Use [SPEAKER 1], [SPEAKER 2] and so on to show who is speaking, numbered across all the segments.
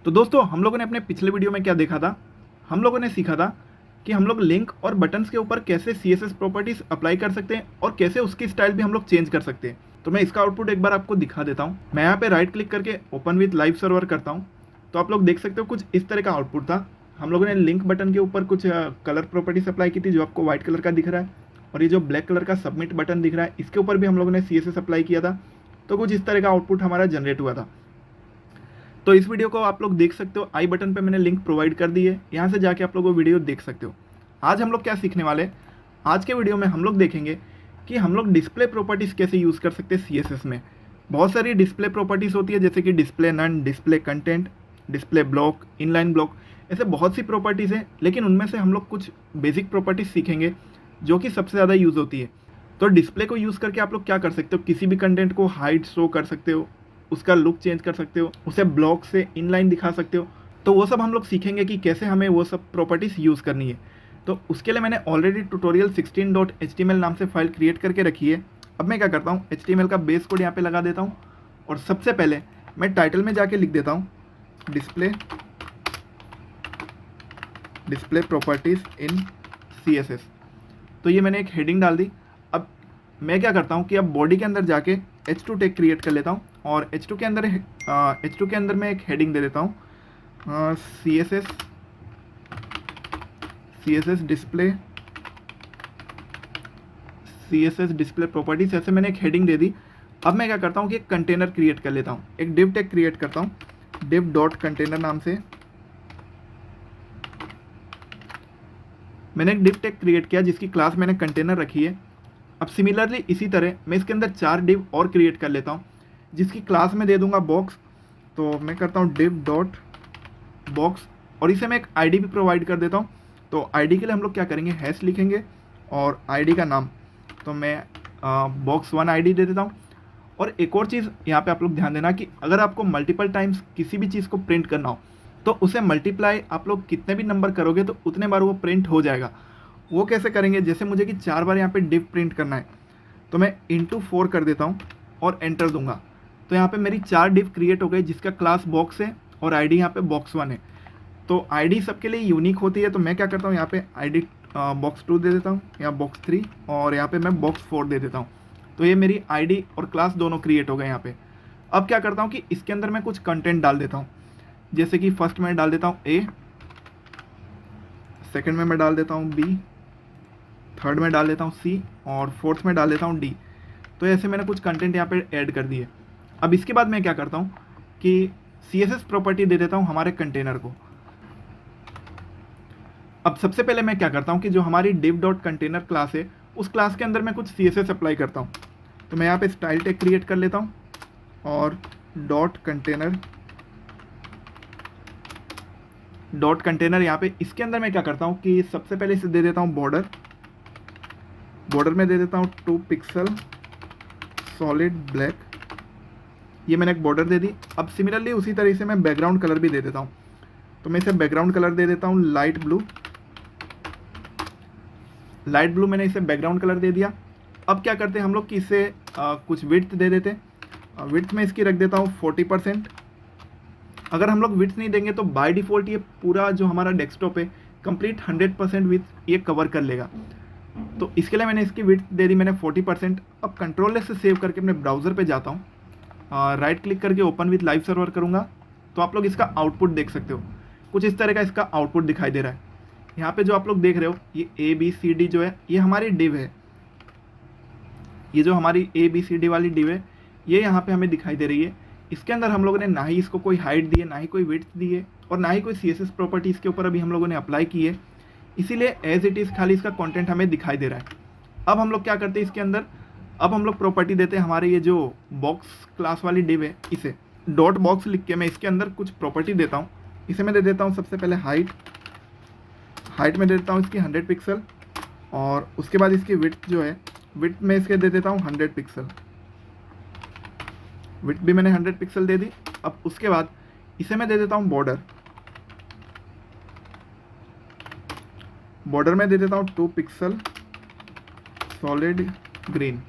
[SPEAKER 1] तो दोस्तों हम लोगों ने अपने पिछले वीडियो में क्या देखा था। हम लोगों ने सीखा था कि हम लोग लिंक और बटन्स के ऊपर कैसे CSS प्रॉपर्टीज अप्लाई कर सकते हैं और कैसे उसकी स्टाइल भी हम लोग चेंज कर सकते हैं। तो मैं इसका आउटपुट एक बार आपको दिखा देता हूँ। मैं यहाँ पे राइट क्लिक करके ओपन विथ लाइव सर्वर करता हूँ। तो आप लोग देख सकते हो कुछ इस तरह का आउटपुट था। हम लोगों ने लिंक बटन के ऊपर कुछ कलर प्रॉपर्टीज अप्लाई की थी जो आपको व्हाइट कलर का दिख रहा है, और ये जो ब्लैक कलर का सबमिट बटन दिख रहा है इसके ऊपर भी हम लोगों ने CSS अप्लाई किया था। तो कुछ इस तरह का आउटपुट हमारा जनरेट हुआ था। तो इस वीडियो को आप लोग देख सकते हो, आई बटन पे मैंने लिंक प्रोवाइड कर दी है, यहाँ से जाके आप लोग वो वीडियो देख सकते हो। आज हम लोग क्या सीखने वाले हैं, आज के वीडियो में हम लोग देखेंगे कि हम लोग डिस्प्ले प्रॉपर्टीज़ कैसे यूज़ कर सकते हैं CSS में। बहुत सारी डिस्प्ले प्रॉपर्टीज़ होती है जैसे कि display none, display content, display block, inline block, ऐसे बहुत सी प्रॉपर्टीज़ हैं, लेकिन उनमें से हम लोग कुछ बेसिक प्रॉपर्टीज़ सीखेंगे जो कि सबसे ज़्यादा यूज़ होती है। तो डिस्प्ले को यूज़ करके आप लोग क्या कर सकते हो, किसी भी कंटेंट को हाइड शो कर सकते हो, उसका लुक चेंज कर सकते हो, उसे ब्लॉक से इनलाइन दिखा सकते हो। तो वो सब हम लोग सीखेंगे कि कैसे हमें वो सब प्रॉपर्टीज़ यूज़ करनी है। तो उसके लिए मैंने ऑलरेडी ट्यूटोरियल 16.html नाम से फाइल क्रिएट करके रखी है। अब मैं क्या करता हूँ, HTML का बेस कोड यहाँ पे लगा देता हूँ, और सबसे पहले मैं टाइटल में जाके लिख देता हूँ डिस्प्ले प्रॉपर्टीज़ इन CSS। तो ये मैंने एक हेडिंग डाल दी। अब मैं क्या करता हूँ कि अब बॉडी के अंदर जाके H2 टैग क्रिएट कर लेता हूँ, और H2 के अंदर मैं एक हेडिंग दे देता हूँ CSS डिस्प्ले प्रॉपर्टीज। ऐसे मैंने एक हेडिंग दे दी। अब मैं क्या करता हूँ कि एक कंटेनर क्रिएट कर लेता हूँ, एक डिव टैग क्रिएट करता हूँ div डॉट कंटेनर नाम से। मैंने एक डिव टैग क्रिएट किया जिसकी क्लास मैंने कंटेनर रखी है। अब सिमिलरली इसी तरह मैं इसके अंदर 4 डिव और क्रिएट कर लेता हूँ जिसकी क्लास में दे दूंगा बॉक्स। तो मैं करता हूँ div डॉट बॉक्स, और इसे मैं एक आईडी भी प्रोवाइड कर देता हूँ। तो आईडी के लिए हम लोग क्या करेंगे, हैश लिखेंगे और आईडी का नाम, तो मैं box1 आईडी दे देता हूँ। और एक और चीज़ यहाँ पे आप लोग ध्यान देना कि अगर आपको मल्टीपल टाइम्स किसी भी चीज़ को प्रिंट करना हो तो उसे मल्टीप्लाई आप लोग कितने भी नंबर करोगे तो उतने बार वो प्रिंट हो जाएगा। वो कैसे करेंगे, जैसे मुझे कि 4 बार यहाँ पे डिव प्रिंट करना है तो मैं इंटू 4 कर देता हूँ और एंटर दूंगा। तो यहाँ पे मेरी 4 डिव क्रिएट हो गई जिसका क्लास बॉक्स है और आईडी यहाँ पे box1 है। तो आईडी सबके लिए यूनिक होती है, तो मैं क्या करता हूँ यहाँ पे आईडी box2 दे देता हूँ या box3, और यहाँ पे मैं box4 दे देता हूँ। तो ये मेरी आईडी और क्लास दोनों क्रिएट हो गए यहाँ पे। अब क्या करता हूँ कि इसके अंदर मैं कुछ कंटेंट डाल देता हूँ, जैसे कि फर्स्ट में डाल देता हूँ A, सेकंड में मैं डाल देता हूँ B, थर्ड में डाल देता हूँ C, और फोर्थ में डाल देता हूँ D। तो ऐसे मैंने कुछ कंटेंट यहाँ पे ऐड कर दिए। अब इसके बाद मैं क्या करता हूँ कि CSS प्रॉपर्टी दे देता हूँ हमारे कंटेनर को। अब सबसे पहले मैं क्या करता हूँ कि जो हमारी div डॉट कंटेनर क्लास है उस क्लास के अंदर मैं कुछ CSS अप्लाई करता हूँ। तो मैं यहाँ पे स्टाइल टैग क्रिएट कर लेता हूँ और डॉट कंटेनर यहाँ पे इसके अंदर मैं क्या करता हूँ कि सबसे पहले इसे दे देता हूँ बॉर्डर में दे देता हूँ 2 पिक्सल सॉलिड ब्लैक। ये मैंने एक बॉर्डर दे दी। अब सिमिलरली उसी तरह से मैं बैकग्राउंड कलर भी दे देता हूँ। तो मैं इसे बैकग्राउंड कलर दे देता हूँ लाइट ब्लू। मैंने इसे बैकग्राउंड कलर दे दिया। अब क्या करते हैं हम लोग कि इसे कुछ विड्थ दे देते हैं। विड्थ में इसकी रख देता हूँ 40%। अगर हम लोग विड्थ नहीं देंगे तो बाय डिफ़ॉल्ट ये पूरा जो हमारा डेस्कटॉप है कंप्लीट 100% विड्थ ये कवर कर लेगा। तो इसके लिए मैंने इसकी विड्थ दे दी मैंने 40%। अब कंट्रोल से सेव करके अपने ब्राउज़र पे जाता हूँ, राइट क्लिक करके ओपन विथ लाइव सर्वर करूँगा। तो आप लोग इसका आउटपुट देख सकते हो, कुछ इस तरह का इसका आउटपुट दिखाई दे रहा है। यहाँ पे जो आप लोग देख रहे हो ये ABCD जो है ये हमारी डिव है। ये जो हमारी ABCD वाली डिव है ये यहाँ पे हमें दिखाई दे रही है। इसके अंदर हम लोगों ने ना ही इसको कोई हाइट दी है, ना ही कोई विड्थ दी है, और ना ही कोई CSS प्रॉपर्टी इसके ऊपर अभी हम लोगों ने अप्लाई की है। इसीलिए एज इट इज़ खाली इसका कंटेंट हमें दिखाई दे रहा है। अब हम लोग क्या करते हैं इसके अंदर, अब हम लोग प्रॉपर्टी देते हैं हमारे ये जो बॉक्स क्लास वाली डिव है इसे डॉट बॉक्स लिख के मैं इसके अंदर कुछ प्रॉपर्टी देता हूँ। इसे मैं दे देता हूँ सबसे पहले हाइट में दे देता हूँ इसकी 100 पिक्सल, और उसके बाद इसकी विड्थ जो है विड्थ में इसके दे देता हूँ 100 पिक्सल। विड्थ भी मैंने 100 पिक्सल दे दी। अब उसके बाद इसे मैं दे देता हूँ बॉर्डर में दे देता हूँ 2 पिक्सल सॉलिड ग्रीन।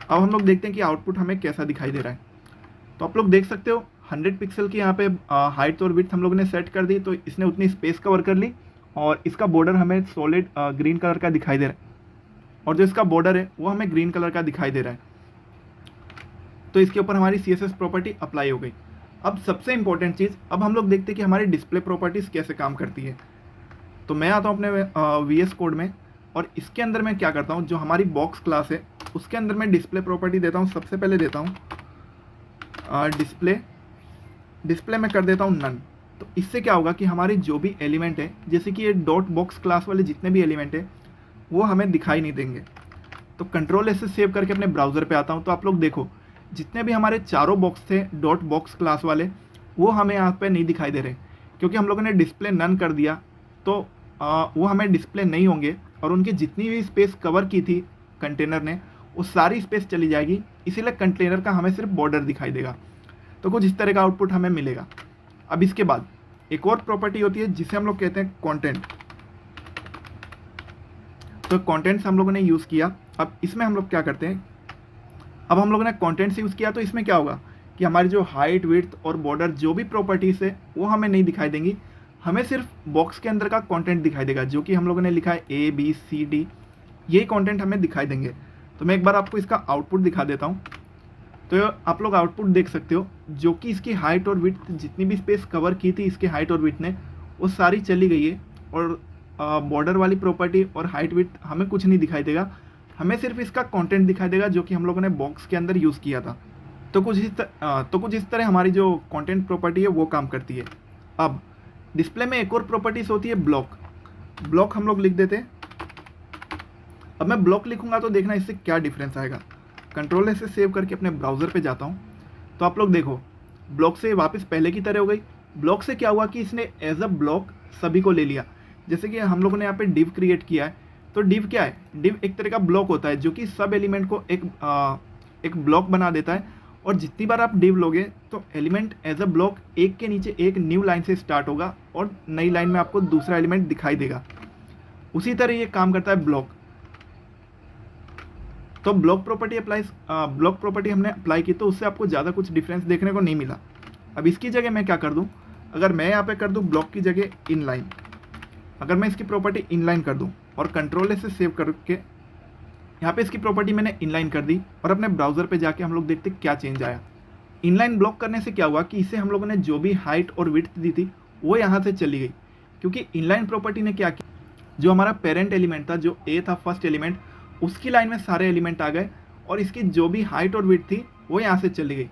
[SPEAKER 1] अब हम लोग देखते हैं कि आउटपुट हमें कैसा दिखाई दे रहा है। तो आप लोग देख सकते हो 100 पिक्सल की यहाँ पे हाइट और विड्थ हम लोगों ने सेट कर दी, तो इसने उतनी स्पेस कवर कर ली और इसका बॉर्डर हमें सॉलिड ग्रीन कलर का दिखाई दे रहा है और जो इसका बॉर्डर है वो हमें ग्रीन कलर का दिखाई दे रहा है। तो इसके ऊपर हमारी CSS प्रॉपर्टी अप्लाई हो गई। अब सबसे इंपॉर्टेंट चीज़, अब हम लोग देखते हैं कि हमारी डिस्प्ले प्रॉपर्टीज़ कैसे काम करती है। तो मैं आता हूँ अपने VS कोड में और इसके अंदर मैं क्या करता हूँ, जो हमारी बॉक्स क्लास है उसके अंदर मैं डिस्प्ले प्रॉपर्टी देता हूँ। सबसे पहले देता हूँ डिस्प्ले में कर देता हूँ नन। तो इससे क्या होगा कि हमारे जो भी एलिमेंट है, जैसे कि ये डॉट बॉक्स क्लास वाले जितने भी एलिमेंट है वो हमें दिखाई नहीं देंगे। तो कंट्रोल से सेव करके अपने ब्राउज़र पे आता हूँ। तो आप लोग देखो, जितने भी हमारे चारों बॉक्स थे डॉट बॉक्स क्लास वाले, वो हमें यहाँ पे नहीं दिखाई दे रहे, क्योंकि हम लोगों ने डिस्प्ले नन कर दिया। तो वो हमें डिस्प्ले नहीं होंगे और उनकी जितनी भी स्पेस कवर की थी कंटेनर ने, वो सारी स्पेस चली जाएगी। इसीलिए कंटेनर का हमें सिर्फ बॉर्डर दिखाई देगा। तो कुछ इस तरह का आउटपुट हमें मिलेगा। अब इसके बाद एक और प्रॉपर्टी होती है जिसे हम लोग कहते हैं कंटेंट। तो कंटेंट्स हम लोगों ने यूज़ किया। अब इसमें हम लोग क्या करते हैं, अब हम लोगों ने कंटेंट्स यूज़ किया तो इसमें क्या होगा कि हमारी जो हाइट विड्थ और बॉर्डर जो भी प्रॉपर्टीज़ है वो हमें नहीं दिखाई देंगी। हमें सिर्फ बॉक्स के अंदर का कंटेंट दिखाई देगा, जो कि हम लोगों ने लिखा है ABCD, यही कंटेंट हमें दिखाई देंगे। तो मैं एक बार आपको इसका आउटपुट दिखा देता हूँ। तो आप लोग आउटपुट देख सकते हो, जो कि इसकी हाइट और विड्थ जितनी भी स्पेस कवर की थी इसके हाइट और विड्थ ने, वो सारी चली गई है और बॉर्डर वाली प्रॉपर्टी और हाइट विड्थ हमें कुछ नहीं दिखाई देगा। हमें सिर्फ इसका कंटेंट दिखाई देगा जो कि हम लोगों ने बॉक्स के अंदर यूज़ किया था। तो कुछ इस तरह हमारी जो कंटेंट प्रॉपर्टी है वो काम करती है। अब डिस्प्ले में एक और प्रॉपर्टीज़ होती है ब्लॉक हम लोग लिख देते हैं। अब मैं ब्लॉक लिखूंगा तो देखना इससे क्या डिफरेंस आएगा। कंट्रोल से सेव करके अपने ब्राउज़र पे जाता हूँ। तो आप लोग देखो, ब्लॉक से वापस पहले की तरह हो गई। ब्लॉक से क्या हुआ कि इसने एज अ ब्लॉक सभी को ले लिया। जैसे कि हम लोगों ने यहाँ पे डिव क्रिएट किया है। तो डिव क्या है, डिव एक तरह का ब्लॉक होता है जो कि सब एलिमेंट को एक ब्लॉक बना देता है। और जितनी बार आप डिव लोगे तो एलिमेंट एज अ ब्लॉक एक के नीचे एक न्यू लाइन से स्टार्ट होगा और नई लाइन में आपको दूसरा एलिमेंट दिखाई देगा। उसी तरह ये काम करता है ब्लॉक। तो ब्लॉक प्रॉपर्टी हमने अप्लाई की तो उससे आपको ज़्यादा कुछ डिफरेंस देखने को नहीं मिला। अब इसकी जगह मैं क्या कर दूं, अगर मैं यहाँ पे कर दूं ब्लॉक की जगह इनलाइन, अगर मैं इसकी प्रॉपर्टी इनलाइन कर दूं और कंट्रोल से सेव करके यहाँ पे इसकी प्रॉपर्टी मैंने इनलाइन कर दी और अपने ब्राउज़र पे जाके हम लोग देखते क्या चेंज आया। इनलाइन ब्लॉक करने से क्या हुआ कि इसे हम लोगों ने जो भी हाइट और विड्थ दी थी वो यहाँ से चली गई, क्योंकि इनलाइन प्रॉपर्टी ने क्या किया, जो हमारा पेरेंट एलिमेंट था, जो A था फर्स्ट एलिमेंट, उसकी लाइन में सारे एलिमेंट आ गए और इसकी जो भी हाइट और विड्थ थी वो यहाँ से चली गई।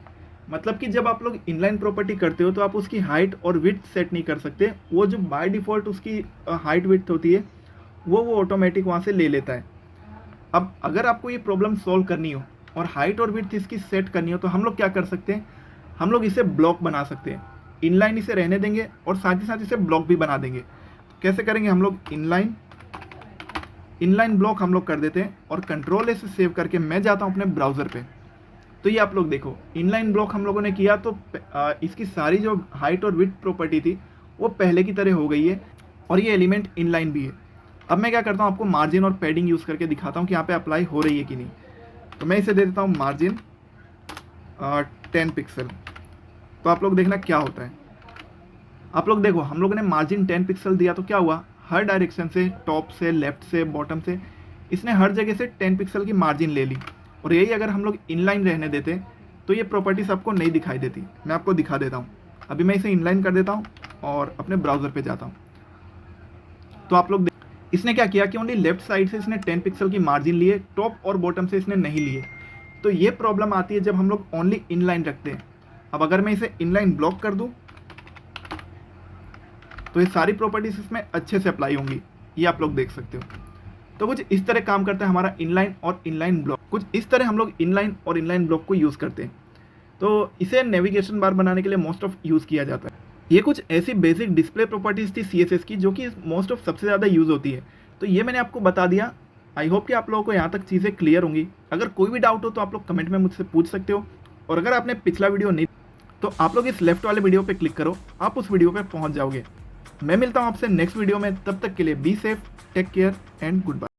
[SPEAKER 1] मतलब कि जब आप लोग इनलाइन प्रॉपर्टी करते हो तो आप उसकी हाइट और विड्थ सेट नहीं कर सकते। वो जो बाय डिफ़ॉल्ट उसकी हाइट विड्थ होती है वो ऑटोमेटिक वहाँ से ले लेता है। अब अगर आपको ये प्रॉब्लम सॉल्व करनी हो और हाइट और विड्थ इसकी सेट करनी हो तो हम लोग क्या कर सकते हैं, हम लोग इसे ब्लॉक बना सकते हैं। इनलाइन इसे रहने देंगे और साथ ही साथ इसे ब्लॉक भी बना देंगे। तो कैसे करेंगे, हम लोग इनलाइन ब्लॉक हम लोग कर देते हैं और कंट्रोल से सेव करके मैं जाता हूँ अपने ब्राउज़र पे। तो ये आप लोग देखो, इनलाइन ब्लॉक हम लोगों ने किया तो इसकी सारी जो हाइट और विड्थ प्रॉपर्टी थी वो पहले की तरह हो गई है और ये एलिमेंट इनलाइन भी है। अब मैं क्या करता हूँ, आपको मार्जिन और पैडिंग यूज़ करके दिखाता हूँ कि यहाँ पे अप्लाई हो रही है कि नहीं। तो मैं इसे दे देता हूँ मार्जिन 10 पिक्सल। तो आप लोग देखना क्या होता है। आप लोग देखो, हम लोगों ने मार्जिन 10 पिक्सल दिया तो क्या हुआ, हर डायरेक्शन से, टॉप से, लेफ्ट से, बॉटम से, इसने हर जगह से 10 पिक्सल की मार्जिन ले ली। और यही अगर हम लोग इनलाइन रहने देते तो ये प्रॉपर्टीज आपको नहीं दिखाई देती। मैं आपको दिखा देता हूँ। अभी मैं इसे इनलाइन कर देता हूँ और अपने ब्राउज़र पे जाता हूँ। तो आप लोग इसने क्या किया कि ओनली लेफ्ट साइड से इसने 10 पिक्सल की मार्जिन लिए, टॉप और बॉटम से इसने नहीं लिए। तो ये प्रॉब्लम आती है जब हम लोग ओनली इनलाइन रखते हैं। अब अगर मैं इसे इनलाइन ब्लॉक कर दूँ तो ये सारी प्रॉपर्टीज इसमें अच्छे से अप्लाई होंगी, ये आप लोग देख सकते हो। तो कुछ इस तरह काम करता है हमारा इनलाइन और इनलाइन ब्लॉक। कुछ इस तरह हम लोग इनलाइन और इनलाइन ब्लॉक को यूज़ करते हैं। तो इसे नेविगेशन बार बनाने के लिए मोस्ट ऑफ यूज़ किया जाता है। ये कुछ ऐसी बेसिक डिस्प्ले प्रॉपर्टीज़ थी CSS की जो कि मोस्ट ऑफ सबसे ज़्यादा यूज़ होती है। तो ये मैंने आपको बता दिया। आई होप कि आप लोगों को यहाँ तक चीज़ें क्लियर होंगी। अगर कोई भी डाउट हो तो आप लोग कमेंट में मुझसे पूछ सकते हो। और अगर आपने पिछला वीडियो नहीं तो आप लोग इस लेफ्ट वाले वीडियो पर क्लिक करो, आप उस वीडियो पर पहुँच जाओगे। मैं मिलता हूँ आपसे नेक्स्ट वीडियो में। तब तक के लिए be safe, take care and good bye.